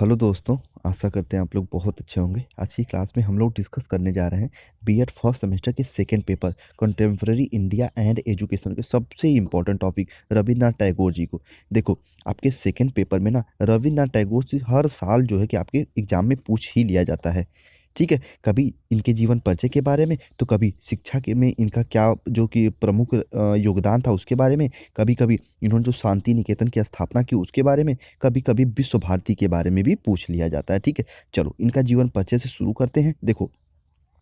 Hello दोस्तों। आशा करते हैं आप लोग बहुत अच्छे होंगे। आज की क्लास में हम लोग डिस्कस करने जा रहे हैं बीएड फर्स्ट सेमेस्टर के second paper contemporary India and education के सबसे इम्पोर्टेंट टॉपिक रविन्द्रनाथ टैगोर जी को। देखो, आपके सेकंड पेपर में ना रविन्द्रनाथ टैगोर जी हर साल जो है कि आपके एग्जाम में पूछ ही लिया जाता है। ठीक है, कभी इनके जीवन परिचय के बारे में, तो कभी शिक्षा के में इनका क्या जो कि प्रमुख योगदान था उसके बारे में, कभी कभी इन्होंने जो शांति निकेतन की स्थापना की उसके बारे में, कभी कभी विश्व भारती के बारे में भी पूछ लिया जाता है। ठीक है, चलो इनका जीवन परिचय से शुरू करते हैं। देखो,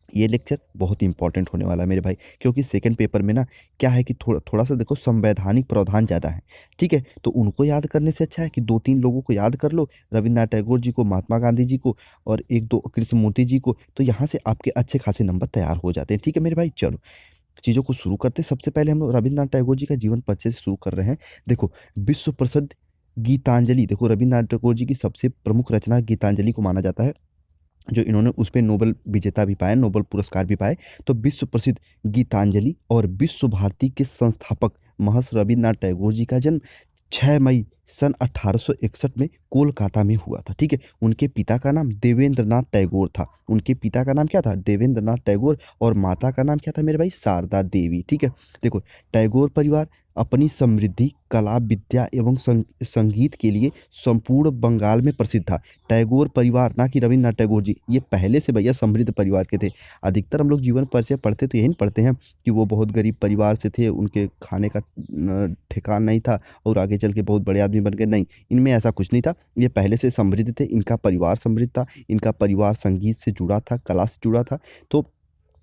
ये लेक्चर बहुत इंपॉर्टेंट होने वाला है मेरे भाई, क्योंकि सेकंड पेपर में ना क्या है कि थोड़ा थोड़ा सा देखो संवैधानिक प्रावधान ज़्यादा है। ठीक है, तो उनको याद करने से अच्छा है कि दो तीन लोगों को याद कर लो, रविन्द्रनाथ टैगोर जी को, महात्मा गांधी जी को और एक दो कृष्णमूर्ति जी को, तो यहाँ से आपके अच्छे खासे नंबर तैयार हो जाते हैं। ठीक है मेरे भाई, चलो चीज़ों को शुरू करते हैं। सबसे पहले हम लोग रविन्द्रनाथ टैगोर जी का जीवन परिचय से शुरू कर रहे हैं। देखो, विश्व प्रसिद्ध गीतांजलि, देखो रविन्द्रनाथ टैगोर जी की सबसे प्रमुख रचना गीतांजलि को माना जाता है, जो इन्होंने उस पे नोबेल विजेता भी पाए, नोबेल पुरस्कार भी पाए। तो विश्व प्रसिद्ध गीतांजलि और विश्व भारती के संस्थापक महर्षि रविन्द्रनाथ टैगोर जी का जन्म 6 मई सन 1861 में कोलकाता में हुआ था। ठीक है, उनके पिता का नाम देवेंद्रनाथ टैगोर था। उनके पिता का नाम क्या था? देवेंद्रनाथ टैगोर। और माता का नाम क्या था मेरे भाई? शारदा देवी। ठीक है, देखो, टैगोर परिवार अपनी समृद्धि, कला, विद्या एवं संगीत के लिए संपूर्ण बंगाल में प्रसिद्ध था। टैगोर परिवार, ना कि रविन्द्रनाथ टैगोर जी, ये पहले से भैया समृद्ध परिवार के थे। अधिकतर हम लोग जीवन परिचय पढ़ते तो यही पढ़ते हैं कि वो बहुत गरीब परिवार से थे, उनके खाने का ठिकाना नहीं था और आगे चल के बहुत बड़े आदमी बन गए। नहीं, इनमें ऐसा कुछ नहीं था। ये पहले से समृद्ध थे, इनका परिवार समृद्ध था, इनका परिवार संगीत से जुड़ा था, कला से जुड़ा था। तो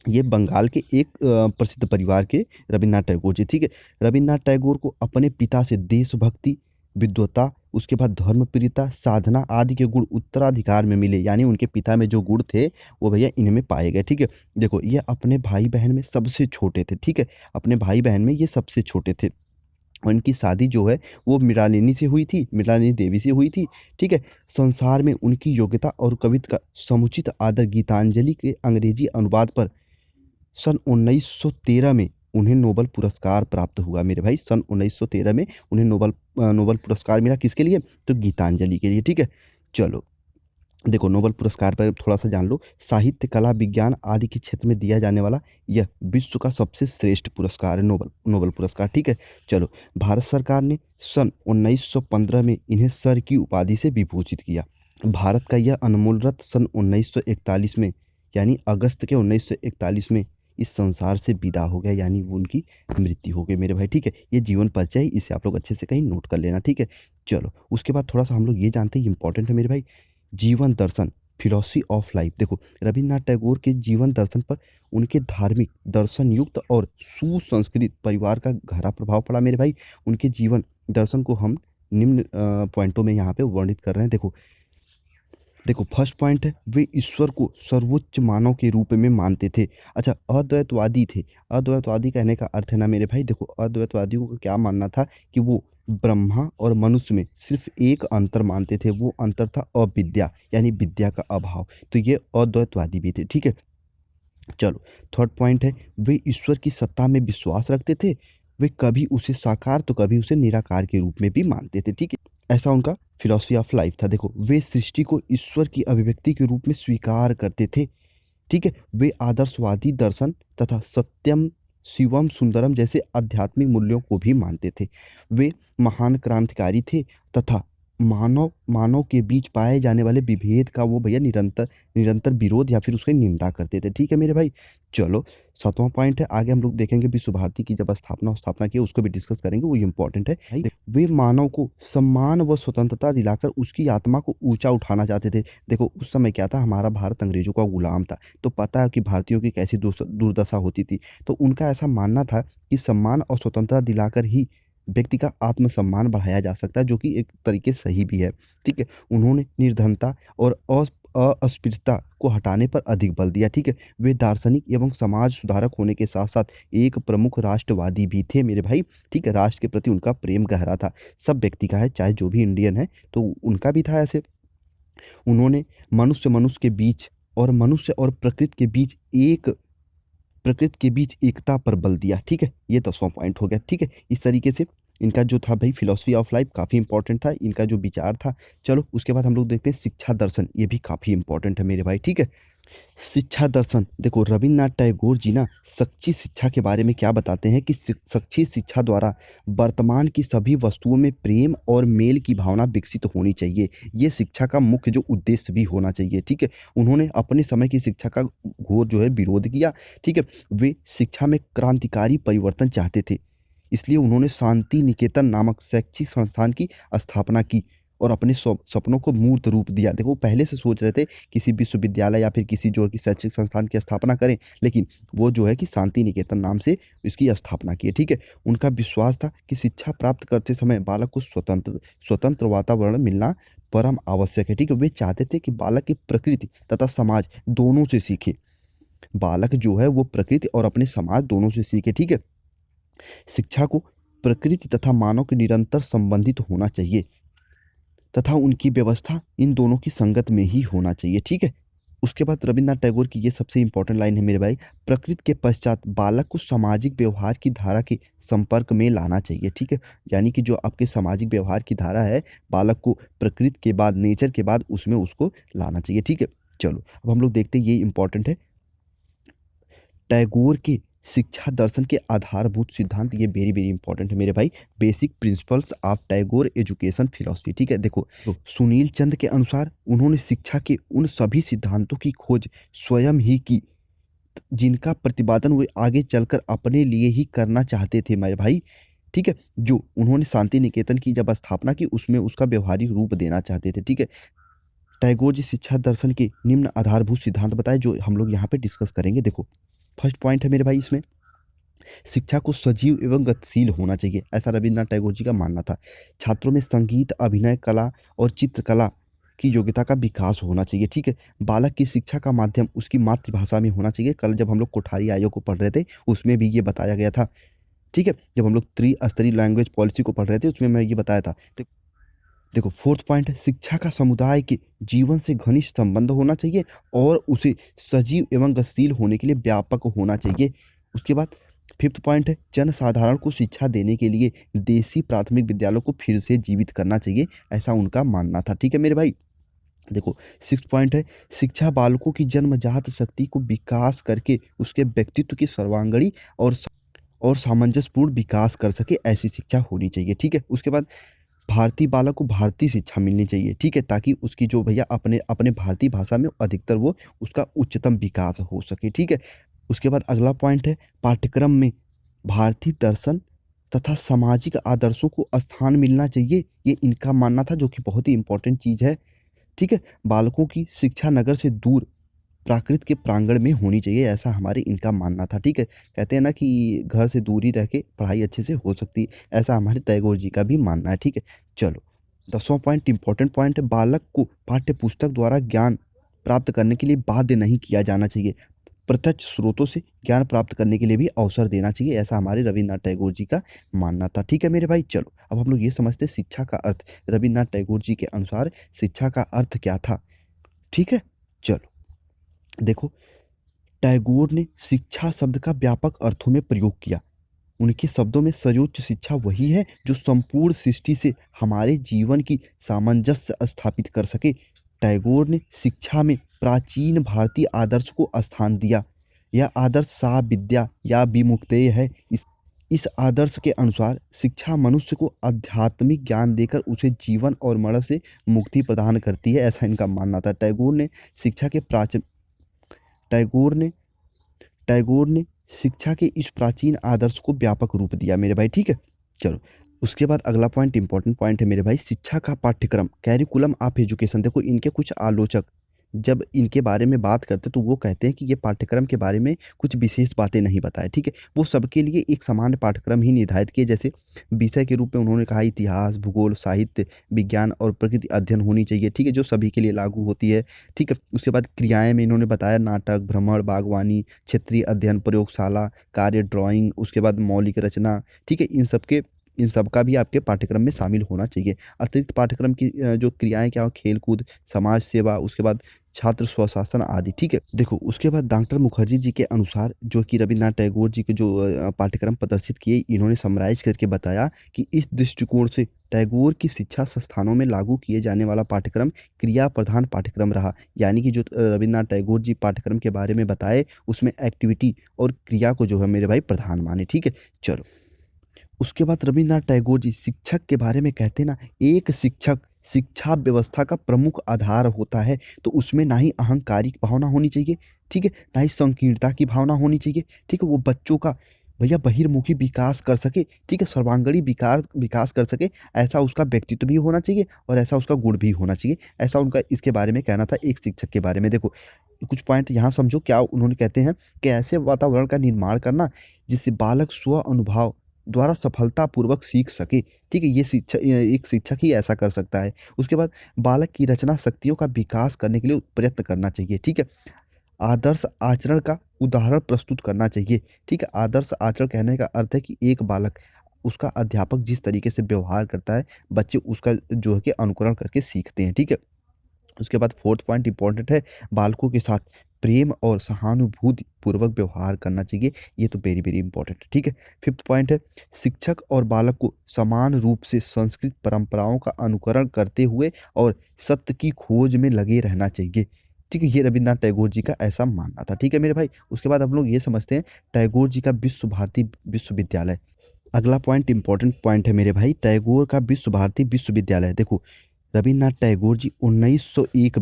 ये बंगाल के एक प्रसिद्ध परिवार के रविन्द्रनाथ टैगोर जी। ठीक है, रविन्द्रनाथ टैगोर को अपने पिता से देशभक्ति, विद्वता, उसके बाद धर्मप्रियता, साधना आदि के गुण उत्तराधिकार में मिले। यानी उनके पिता में जो गुण थे वो भैया इनमें पाए गए। ठीक है, देखो, ये अपने भाई बहन में सबसे छोटे थे। ठीक है, अपने भाई बहन में ये सबसे छोटे थे। और इनकी शादी जो है वो मृणालिनी से हुई थी, मृणालिनी देवी से हुई थी। ठीक है, संसार में उनकी योग्यता और कविता का समुचित आदर गीतांजलि के अंग्रेजी अनुवाद पर सन 1913 में उन्हें नोबेल पुरस्कार प्राप्त हुआ मेरे भाई। सन 1913 में उन्हें नोबेल पुरस्कार मिला। किसके लिए? तो गीतांजलि के लिए। ठीक है, चलो देखो, नोबेल पुरस्कार पर थोड़ा सा जान लो। साहित्य, कला, विज्ञान आदि के क्षेत्र में दिया जाने वाला यह विश्व का सबसे श्रेष्ठ पुरस्कार है, नोबेल नोबेल पुरस्कार। ठीक है, चलो, भारत सरकार ने सन 1915 में इन्हें सर की उपाधि से विभूषित किया। भारत का यह अनमोल रत्न सन 1941 में, यानी अगस्त के 1941 में इस संसार से विदा हो गया, यानी वो उनकी मृत्यु हो गई मेरे भाई। ठीक है, ये जीवन परिचय है, इसे आप लोग अच्छे से कहीं नोट कर लेना। ठीक है, चलो उसके बाद थोड़ा सा हम लोग ये जानते हैं, इंपॉर्टेंट है मेरे भाई, जीवन दर्शन, फिलॉसफी ऑफ लाइफ। देखो, रविन्द्रनाथ टैगोर के जीवन दर्शन पर उनके धार्मिक, दर्शन युक्त और सुसंस्कृत परिवार का गहरा प्रभाव पड़ा मेरे भाई। उनके जीवन दर्शन को हम निम्न पॉइंटों में यहाँ पे वर्णित कर रहे हैं। देखो देखो, फर्स्ट पॉइंट है, वे ईश्वर को सर्वोच्च मानव के रूप में मानते थे। अच्छा, अद्वैतवादी थे। अद्वैतवादी कहने का अर्थ है ना मेरे भाई, देखो अद्वैतवादियों का क्या मानना था कि वो ब्रह्मा और मनुष्य में सिर्फ एक अंतर मानते थे, वो अंतर था अविद्या, यानी विद्या का अभाव। तो ये अद्वैतवादी भी थे। ठीक है, चलो थर्ड पॉइंट है, वे ईश्वर की सत्ता में विश्वास रखते थे। वे कभी उसे साकार तो कभी उसे निराकार के रूप में भी मानते थे। ठीक है, ऐसा उनका फिलॉसफी ऑफ लाइफ था। देखो, वे सृष्टि को ईश्वर की अभिव्यक्ति के रूप में स्वीकार करते थे। ठीक है, वे आदर्शवादी दर्शन तथा सत्यम, शिवम, सुंदरम जैसे आध्यात्मिक मूल्यों को भी मानते थे। वे महान क्रांतिकारी थे तथा मानव मानव के बीच पाए जाने वाले विभेद का वो भैया निरंतर निरंतर विरोध या फिर उसकी निंदा करते थे। ठीक है मेरे भाई, चलो सातवां पॉइंट है, आगे हम लोग देखेंगे विश्व भारती की जब स्थापना की उसको भी डिस्कस करेंगे, वो इंपॉर्टेंट है भाई। वे मानव को सम्मान व स्वतंत्रता दिलाकर उसकी आत्मा को ऊंचा उठाना चाहते थे। देखो, उस समय क्या था, हमारा भारत अंग्रेजों का गुलाम था, तो पता है कि भारतीयों की कैसी दुर्दशा होती थी। तो उनका ऐसा मानना था कि सम्मान और स्वतंत्रता दिलाकर ही व्यक्ति का आत्मसम्मान बढ़ाया जा सकता है, जो कि एक तरीके से सही भी है। ठीक है, उन्होंने निर्धनता और अस्पृश्यता को हटाने पर अधिक बल दिया। ठीक है, वे दार्शनिक एवं समाज सुधारक होने के साथ साथ एक प्रमुख राष्ट्रवादी भी थे मेरे भाई। ठीक है, राष्ट्र के प्रति उनका प्रेम गहरा था, सब व्यक्ति का है, चाहे जो भी इंडियन है तो उनका भी था ऐसे। उन्होंने मनुष्य मनुष्य के बीच और मनुष्य और प्रकृति के बीच एकता पर बल दिया। ठीक है, ये 10वां पॉइंट हो गया। ठीक है, इस तरीके से इनका जो था भाई फिलॉसफी ऑफ लाइफ काफ़ी इंपॉर्टेंट था, इनका जो विचार था। चलो उसके बाद हम लोग देखते हैं शिक्षा दर्शन, ये भी काफ़ी इंपॉर्टेंट है मेरे भाई, ठीक है। शिक्षा दर्शन, देखो रविन्द्रनाथ टैगोर जी ना सच्ची शिक्षा के बारे में क्या बताते हैं कि सच्ची शिक्षा द्वारा वर्तमान की सभी वस्तुओं में प्रेम और मेल की भावना विकसित होनी चाहिए। ये शिक्षा का मुख्य जो उद्देश्य भी होना चाहिए, ठीक है। उन्होंने अपने समय की शिक्षा का घोर जो है विरोध किया, ठीक है। वे शिक्षा में क्रांतिकारी परिवर्तन चाहते थे, इसलिए उन्होंने शांति निकेतन नामक शैक्षिक संस्थान की स्थापना की और अपने सपनों को मूर्त रूप दिया। देखो पहले से सोच रहे थे किसी विश्वविद्यालय या फिर किसी जो है कि शैक्षिक संस्थान की स्थापना करें, लेकिन वो जो है कि शांति निकेतन नाम से इसकी स्थापना की है, ठीक है। उनका विश्वास था कि शिक्षा प्राप्त करते समय बालक को स्वतंत्र स्वतंत्र वातावरण मिलना परम आवश्यक है, ठीक है। वे चाहते थे कि बालक की प्रकृति तथा समाज दोनों से सीखे, बालक जो है वो प्रकृति और अपने समाज दोनों से सीखे, ठीक है। शिक्षा को प्रकृति तथा मानव के निरंतर संबंधित होना चाहिए तथा उनकी व्यवस्था इन दोनों की संगत में ही होना चाहिए, ठीक है। उसके बाद रविन्द्रनाथ टैगोर की ये सबसे इंपॉर्टेंट लाइन है मेरे भाई, प्रकृति के पश्चात बालक को सामाजिक व्यवहार की धारा के संपर्क में लाना चाहिए, ठीक है। यानी कि जो आपके सामाजिक व्यवहार की धारा है, बालक को प्रकृति के बाद, नेचर के बाद उसमें उसको लाना चाहिए, ठीक है। चलो अब हम लोग देखते हैं, ये इंपॉर्टेंट है, टैगोर के शिक्षा दर्शन के आधारभूत सिद्धांत। ये वेरी वेरी इंपॉर्टेंट है मेरे भाई, basic principles of Tagore education philosophy, ठीक है। देखो तो सुनील चंद के अनुसार उन्होंने शिक्षा के उन सभी सिद्धांतों की खोज स्वयं ही की जिनका प्रतिपादन वे आगे चलकर अपने लिए ही करना चाहते थे मेरे भाई, ठीक है। जो उन्होंने शांति निकेतन की जब स्थापना की उसमें उसका व्यवहारिक रूप देना चाहते थे, ठीक है। टैगोर जी शिक्षा दर्शन के निम्न आधारभूत सिद्धांत बताए जो हम लोग यहाँ पे डिस्कस करेंगे। देखो फर्स्ट पॉइंट है मेरे भाई इसमें, शिक्षा को सजीव एवं गतिशील होना चाहिए, ऐसा रविन्द्रनाथ टैगोर जी का मानना था। छात्रों में संगीत, अभिनय कला और चित्रकला की योग्यता का विकास होना चाहिए, ठीक है। बालक की शिक्षा का माध्यम उसकी मातृभाषा में होना चाहिए। कल जब हम लोग कोठारी आयोग को पढ़ रहे थे उसमें भी ये बताया गया था, ठीक है। जब हम लोग त्रिस्तरीय लैंग्वेज पॉलिसी को पढ़ रहे थे उसमें मैं ये बताया था। देखो फोर्थ पॉइंट है, शिक्षा का समुदाय के जीवन से घनिष्ठ संबंध होना चाहिए और उसे सजीव एवं गतिशील होने के लिए व्यापक होना चाहिए। उसके बाद फिफ्थ पॉइंट है, जनसाधारण को शिक्षा देने के लिए देसी प्राथमिक विद्यालयों को फिर से जीवित करना चाहिए, ऐसा उनका मानना था, ठीक है मेरे भाई। देखो सिक्स पॉइंट है, शिक्षा बालकों की जन्मजात शक्ति को विकास करके उसके व्यक्तित्व की सर्वांगीण और सामंजस्यपूर्ण विकास कर सके, ऐसी शिक्षा होनी चाहिए, ठीक है। उसके बाद भारतीय बालक को भारतीय शिक्षा मिलनी चाहिए, ठीक है, ताकि उसकी जो भैया अपने अपने भारतीय भाषा में अधिकतर वो उसका उच्चतम विकास हो सके, ठीक है। उसके बाद अगला पॉइंट है, पाठ्यक्रम में भारतीय दर्शन तथा सामाजिक आदर्शों को स्थान मिलना चाहिए, ये इनका मानना था, जो कि बहुत ही इंपॉर्टेंट चीज़ है, ठीक है। बालकों की शिक्षा नगर से दूर प्राकृत के प्रांगण में होनी चाहिए, ऐसा हमारे इनका मानना था, ठीक है। कहते हैं ना कि घर से दूरी रह के पढ़ाई अच्छे से हो सकती है, ऐसा हमारे टैगोर जी का भी मानना है, ठीक है। चलो 10वां पॉइंट इंपॉर्टेंट पॉइंट है, बालक को पाठ्य पुस्तक द्वारा ज्ञान प्राप्त करने के लिए बाध्य नहीं किया जाना चाहिए, प्रत्यक्ष स्रोतों से ज्ञान प्राप्त करने के लिए भी अवसर देना चाहिए, ऐसा हमारे रविन्द्रनाथ टैगोर जी का मानना था, ठीक है मेरे भाई। चलो अब हम लोग ये समझते हैं शिक्षा का अर्थ, रविन्द्रनाथ टैगोर जी के अनुसार शिक्षा का अर्थ क्या था, ठीक है। चलो देखो टैगोर ने शिक्षा शब्द का व्यापक अर्थों में प्रयोग किया, उनके शब्दों में सर्वोच्च शिक्षा वही है जो संपूर्ण सृष्टि से हमारे जीवन की सामंजस्य स्थापित कर सके। टैगोर ने शिक्षा में प्राचीन भारतीय आदर्श को स्थान दिया, यह आदर्श सा विद्या या विमुक्तेय है। इस आदर्श के अनुसार शिक्षा मनुष्य को आध्यात्मिक ज्ञान देकर उसे जीवन और मरण से मुक्ति प्रदान करती है, ऐसा इनका मानना था। शिक्षा के प्राचीन टैगोर ने टैगोर ने शिक्षा के इस प्राचीन आदर्श को व्यापक रूप दिया मेरे भाई, ठीक है। चलो उसके बाद अगला पॉइंट इंपॉर्टेंट पॉइंट है मेरे भाई, शिक्षा का पाठ्यक्रम, कैरिकुलम ऑफ एजुकेशन। देखो इनके कुछ आलोचक जब इनके बारे में बात करते तो वो कहते हैं कि ये पाठ्यक्रम के बारे में कुछ विशेष बातें नहीं बताए, ठीक है। वो सबके लिए एक सामान्य पाठ्यक्रम ही निर्धारित किए, जैसे विषय के रूप में उन्होंने कहा इतिहास, भूगोल, साहित्य, विज्ञान और प्रकृति अध्ययन होनी चाहिए, ठीक है, जो सभी के लिए लागू होती है, ठीक है। उसके बाद क्रियाएं में इन्होंने बताया नाटक, भ्रमण, बागवानी, क्षेत्रीय अध्ययन, प्रयोगशाला कार्य, ड्राइंग, उसके बाद मौलिक रचना, ठीक है। इन सब का भी आपके पाठ्यक्रम में शामिल होना चाहिए। अतिरिक्त पाठ्यक्रम की जो क्रियाएं क्या हो, खेल कूद, समाज सेवा, उसके बाद छात्र स्वशासन आदि। ठीक है, देखो उसके बाद डॉक्टर मुखर्जी जी के अनुसार जो कि रविन्द्रनाथ टैगोर जी के जो पाठ्यक्रम प्रदर्शित किए, इन्होंने समराइज करके बताया कि इस दृष्टिकोण से टैगोर की शिक्षा संस्थानों में लागू किए जाने वाला पाठ्यक्रम क्रिया प्रधान पाठ्यक्रम रहा। यानी कि जो रविन्द्रनाथ टैगोर जी पाठ्यक्रम के बारे में बताए, उसमें एक्टिविटी और क्रिया को जो है मेरे भाई प्रधान माने। ठीक है, चलो उसके बाद रविन्द्रनाथ टैगोर जी शिक्षक के बारे में कहते हैं ना, एक शिक्षक शिक्षा व्यवस्था का प्रमुख आधार होता है। तो उसमें ना ही अहंकारी भावना होनी चाहिए, ठीक है, ना ही संकीर्णता की भावना होनी चाहिए। ठीक है, वो बच्चों का भैया बहिर्मुखी विकास कर सके, ठीक है, सर्वांगीण विकास विकास कर सके, ऐसा उसका व्यक्तित्व भी होना चाहिए और ऐसा उसका गुण भी होना चाहिए। ऐसा उनका इसके बारे में कहना था एक शिक्षक के बारे में। देखो कुछ पॉइंट यहाँ समझो क्या उन्होंने कहते हैं कि ऐसे वातावरण का निर्माण करना जिससे बालक स्व अनुभव द्वारा सफलतापूर्वक सीख सके। ठीक है, ये शिक्षा एक शिक्षक ही ऐसा कर सकता है। उसके बाद बालक की रचना शक्तियों का विकास करने के लिए प्रयत्न करना चाहिए। ठीक है, आदर्श आचरण का उदाहरण प्रस्तुत करना चाहिए। ठीक है, आदर्श आचरण कहने का अर्थ है कि एक बालक उसका अध्यापक जिस तरीके से व्यवहार करता है, बच्चे उसका जो है कि अनुकरण करके सीखते हैं। ठीक है, उसके बाद फोर्थ पॉइंट इंपॉर्टेंट है, बालकों के साथ प्रेम और सहानुभूति पूर्वक व्यवहार करना चाहिए। ये तो वेरी वेरी इंपॉर्टेंट है। ठीक है, फिफ्थ पॉइंट है, शिक्षक और बालक को समान रूप से संस्कृत परंपराओं का अनुकरण करते हुए और सत्य की खोज में लगे रहना चाहिए। ठीक है, ये रविन्द्रनाथ टैगोर जी का ऐसा मानना था। ठीक है मेरे भाई, उसके बाद हम लोग ये समझते हैं टैगोर जी का विश्व भारती विश्वविद्यालय। अगला पॉइंट इंपॉर्टेंट पॉइंट है मेरे भाई, टैगोर का विश्व भारती विश्वविद्यालय। देखो रविन्द्रनाथ टैगोर जी 1901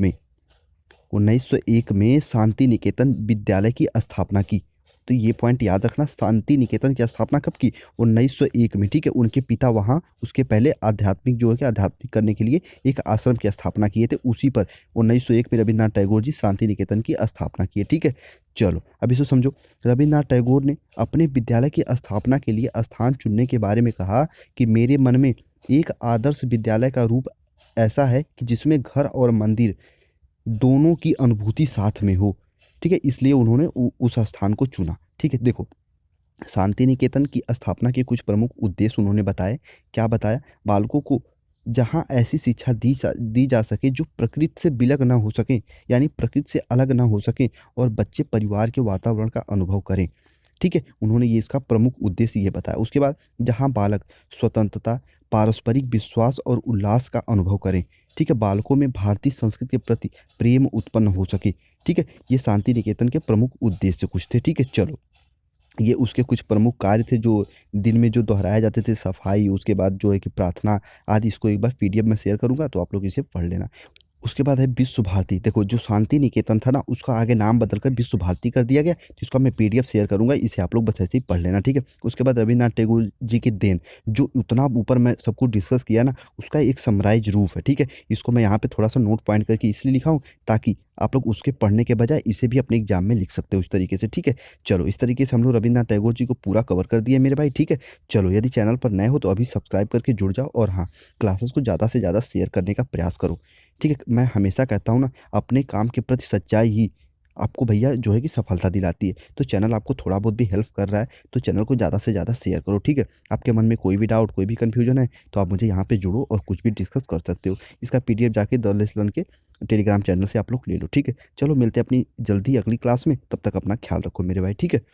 में शांति निकेतन विद्यालय की स्थापना की। तो ये पॉइंट याद रखना, शांति निकेतन की स्थापना कब की? 1901 में। ठीक है, उनके पिता वहाँ उसके पहले आध्यात्मिक जो है कि आध्यात्मिक करने के लिए एक आश्रम की स्थापना किए थे। उसी पर 1901 में रविन्द्रनाथ टैगोर जी शांति निकेतन की स्थापना किए। ठीक है, चलो अब इसे समझो। रविन्द्रनाथ टैगोर ने अपने विद्यालय की स्थापना के लिए स्थान चुनने के बारे में कहा कि मेरे मन में एक आदर्श विद्यालय का रूप ऐसा है कि जिसमें घर और मंदिर दोनों की अनुभूति साथ में हो। ठीक है, इसलिए उन्होंने उस स्थान को चुना। ठीक है, देखो शांति निकेतन की स्थापना के कुछ प्रमुख उद्देश्य उन्होंने बताए। क्या बताया? बालकों को जहाँ ऐसी शिक्षा दी जा सके जो प्रकृति से विलग ना हो सके, यानी प्रकृति से अलग ना हो सके, और बच्चे परिवार के वातावरण का अनुभव करें। ठीक है, उन्होंने ये इसका प्रमुख उद्देश्य ये बताया। उसके बाद जहाँ बालक स्वतंत्रता, पारस्परिक विश्वास और उल्लास का अनुभव करें। ठीक है, बालकों में भारतीय संस्कृति के प्रति प्रेम उत्पन्न हो सके। ठीक है, ये शांति निकेतन के प्रमुख उद्देश्य कुछ थे। ठीक है, चलो ये उसके कुछ प्रमुख कार्य थे जो दिन में जो दोहराए जाते थे, सफाई, उसके बाद जो है कि प्रार्थना आदि। इसको एक बार पीडीएफ में शेयर करूंगा तो आप लोग इसे पढ़ लेना। उसके बाद है विश्व भारती। देखो जो शांति निकेतन था ना, उसका आगे नाम बदलकर विश्व भारती कर दिया गया। जिसका मैं पीडीएफ शेयर करूंगा, इसे आप लोग बस ऐसे ही पढ़ लेना। ठीक है, उसके बाद रविन्द्रनाथ टैगोर जी की देन, जो उतना ऊपर मैं सब कुछ डिस्कस किया ना, उसका एक समराइज रूप है। ठीक है, इसको मैं यहाँ पे थोड़ा सा नोट पॉइंट करके इसलिए लिखा हूँ ताकि आप लोग उसके पढ़ने के बजाय इसे भी अपने एग्जाम में लिख सकते हो उस तरीके से। ठीक है, चलो इस तरीके से हम लोग रविन्द्रनाथ टैगोर जी को पूरा कवर कर दिया मेरे भाई। ठीक है, चलो यदि चैनल पर नए हो तो अभी सब्सक्राइब करके जुड़ जाओ, और हाँ, क्लासेस को ज़्यादा से ज़्यादा शेयर करने का प्रयास करो। ठीक है, मैं हमेशा कहता हूँ ना, अपने काम के प्रति सच्चाई ही आपको भैया जो है कि सफलता दिलाती है। तो चैनल आपको थोड़ा बहुत भी हेल्प कर रहा है तो चैनल को ज़्यादा से ज़्यादा शेयर करो। ठीक है, आपके मन में कोई भी डाउट, कोई भी कन्फ्यूजन है तो आप मुझे यहाँ पे जुड़ो और कुछ भी डिस्कस कर सकते हो। इसका पीडीएफ जाके द लेसन के टेलीग्राम चैनल से आप लोग ले लो। ठीक है, चलो मिलते हैं अपनी जल्दी अगली क्लास में, तब तक अपना ख्याल रखो मेरे भाई। ठीक है।